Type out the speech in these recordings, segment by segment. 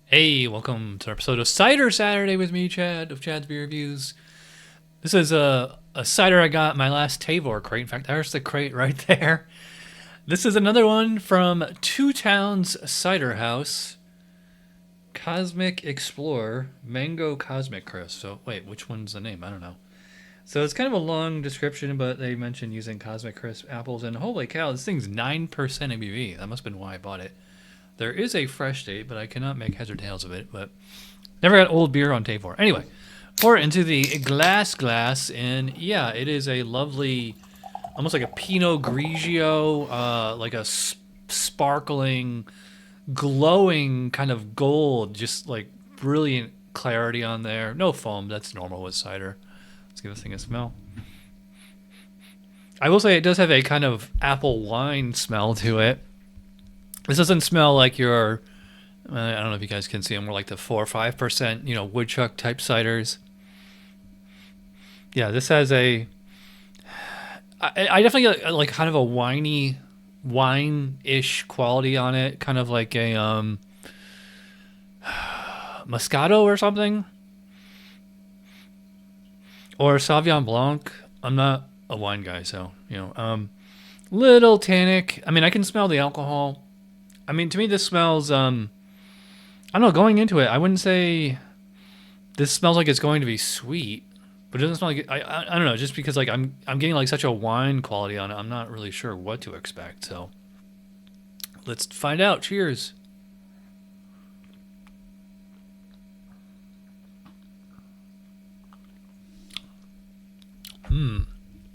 Hey, welcome to an episode of Cider Saturday with me, Chad, of Chad's Beer Reviews. This is a cider I got in my last Tavor crate. In fact, there's the crate right there. This is another one from Towns Ciderhouse, Cosmic Explorer, Mango Cosmic Crisp. So, wait, which one's the name? I don't know. So it's kind of a long description, but they mentioned using Cosmic Crisp apples, and holy cow, this thing's 9% ABV. That must have been why I bought it. There is a fresh date, but I cannot make heads or tails of it. But never got old beer on Tavor. Anyway, pour it into the glass, and yeah, it is a lovely, almost like a Pinot Grigio, like a sparkling, glowing kind of gold, just like brilliant clarity on there. No foam. That's normal with cider. Let's give this thing a smell. I will say it does have a kind of apple wine smell to it. This doesn't smell like your, I don't know if you guys can see them, more like the 4 or 5%, woodchuck type ciders. Yeah, this has I definitely get like kind of a winey, wine-ish quality on it, kind of like a Moscato or something, or Sauvignon Blanc. I'm not a wine guy, so little tannic. I mean, I can smell the alcohol. I mean, to me, this smells, I don't know, going into it, I wouldn't say this smells like it's going to be sweet, but it doesn't smell like it, I don't know, just because, like, I'm getting, like, such a wine quality on it, I'm not really sure what to expect, so let's find out. Cheers.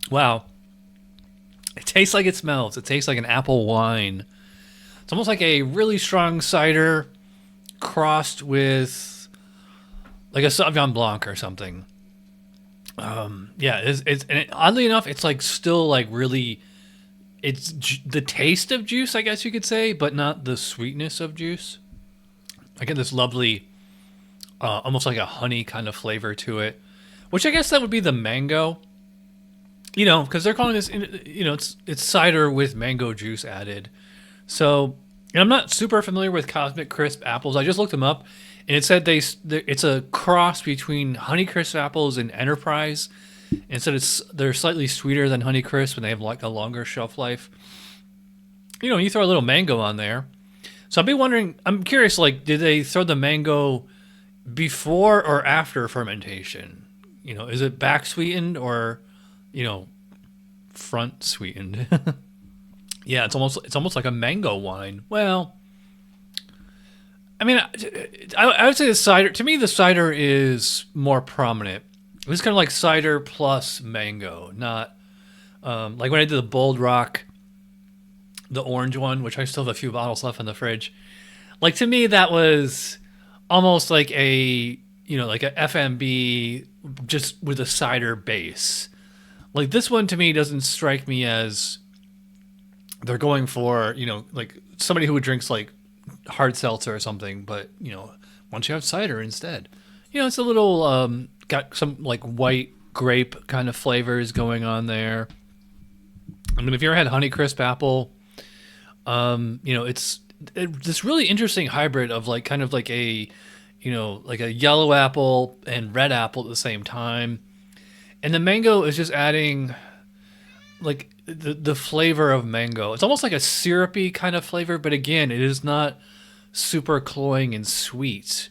Wow. It tastes like it smells. It tastes like an apple wine. It's almost like a really strong cider crossed with like a Sauvignon Blanc or something. Yeah, and oddly enough, it's like still like really, it's the taste of juice, I guess you could say, but not the sweetness of juice. I get this lovely, almost like a honey kind of flavor to it, which I guess that would be the mango. Because they're calling this, it's cider with mango juice added. So, and I'm not super familiar with Cosmic Crisp apples. I just looked them up, and it said it's a cross between Honeycrisp apples and Enterprise. And so they're slightly sweeter than Honeycrisp, and they have like a longer shelf life. You throw a little mango on there. So I'm curious, like, did they throw the mango before or after fermentation? Is it back sweetened or, front sweetened? Yeah, it's almost like a mango wine. Well, I mean, I would say the cider. To me, the cider is more prominent. It's kind of like cider plus mango, not like when I did the Bold Rock, the orange one, which I still have a few bottles left in the fridge. Like, to me, that was almost like like a FMB just with a cider base. Like, this one to me doesn't strike me as they're going for, like somebody who drinks like hard seltzer or something, but, why don't you have cider instead? It's a little, got some like white grape kind of flavors going on there. I mean, if you ever had Honeycrisp apple, it's this really interesting hybrid of like kind of like like a yellow apple and red apple at the same time. And the mango is just adding like the flavor of mango. It's almost like a syrupy kind of flavor, but again, it is not super cloying and sweet.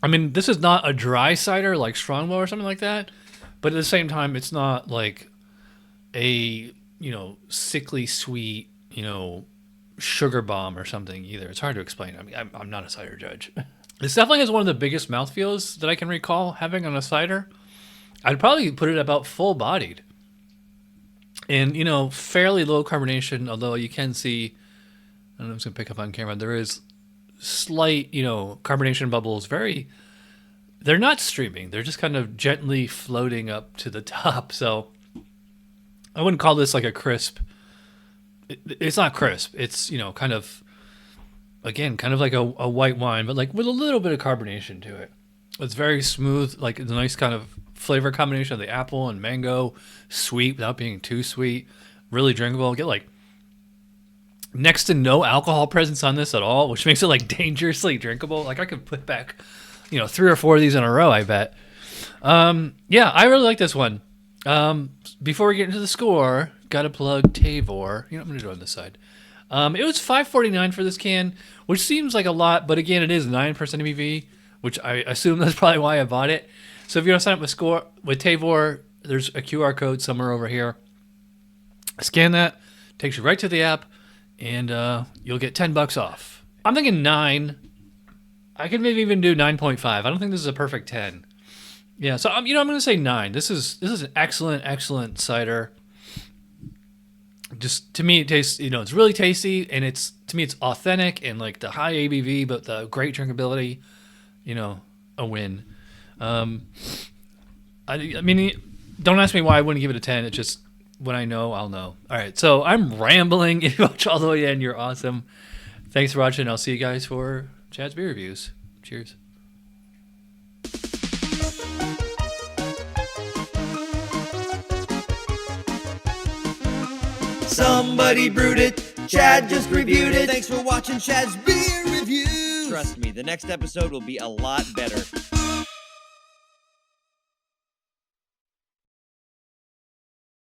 I mean, this is not a dry cider like Strongbow or something like that, but at the same time, it's not like a sickly sweet sugar bomb or something either. It's hard to explain. I mean, I'm not a cider judge. This definitely has one of the biggest mouthfeels that I can recall having on a cider. I'd probably put it about full bodied. And, fairly low carbonation, although you can see, I don't know if it's going to pick up on camera, there is slight, carbonation bubbles. They're not streaming. They're just kind of gently floating up to the top. So I wouldn't call this like a crisp. It's not crisp. It's, kind of, again, kind of like a white wine, but like with a little bit of carbonation to it. It's very smooth, like a nice kind of flavor combination of the apple and mango, sweet without being too sweet, really drinkable. Get like next to no alcohol presence on this at all, which makes it like dangerously drinkable. Like I could put back, 3 or 4 of these in a row, I bet. Yeah, I really like this one. Before we get into the score, gotta plug 𝓕𝓻. I'm gonna do it on this side. It was $5.49 for this can, which seems like a lot, but again, it is 9% ABV, which I assume that's probably why I bought it. So if you want to sign up with 𝓕𝓻, there's a QR code somewhere over here. Scan that, takes you right to the app, and you'll get $10 off. I'm thinking 9. I could maybe even do 9.5. I don't think this is a perfect 10. Yeah, so I'm going to say 9. This is an excellent cider. Just to me, it tastes, it's really tasty, and to me it's authentic and like the high ABV, but the great drinkability, a win. I mean, don't ask me why I wouldn't give it a 10. It's just when I know, I'll know. All right, so I'm rambling. If you watch all the way in, you're awesome. Thanks for watching. I'll see you guys for Chad's beer reviews. Cheers. Somebody brewed it, Chad just reviewed it. Thanks for watching Chad's beer reviews. Trust me, the next episode will be a lot better.